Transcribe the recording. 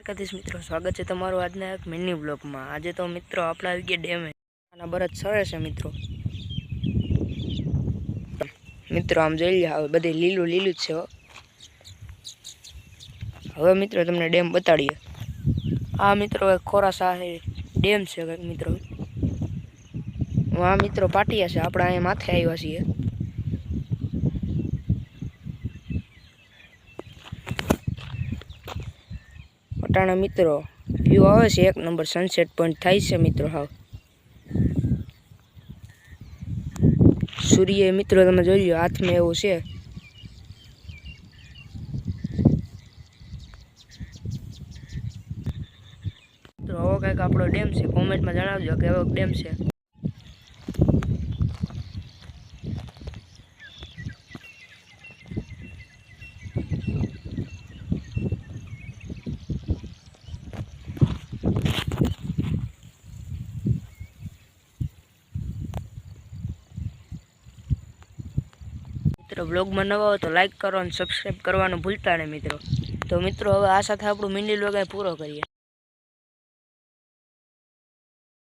દ્વારકાધીશ મિત્રો, સ્વાગત છે તમારું આજના એક મિની બ્લોગમાં। આજે તો મિત્રો આપણે આવી ગયા ડેમે આના બરત સળે છે મિત્રો આમ જોઈ લે, હવે બધે લીલું લીલું જ છે। હવે મિત્રો તમને ડેમ બતાડીએ। આ મિત્રો એક ખોરાસા ડેમ છે મિત્રો। આ મિત્રો પાટિયા છે, આપણે અહીંયા માથે આવ્યા છીએ। અટાણા મિત્રો વ્યૂ આવે છે એક નંબર, સનસેટ પોઈન્ટ થાય છે મિત્રો। હાવ સૂર્ય મિત્રો તમે જોઈ લો હાથમાં એવું છે। મિત્રો આવો કંઈક આપણો ડેમ છે, કોમેન્ટમાં જણાવજો કે એવો ડેમ છે। મિત્રો બ્લોગમાં નવા હોય તો લાઈક કરો અને સબસ્ક્રાઈબ કરવાનું ભૂલતા નહીં મિત્રો। તો મિત્રો હવે આ સાથે આપણું મિની બ્લોગ પૂરો કરીએ।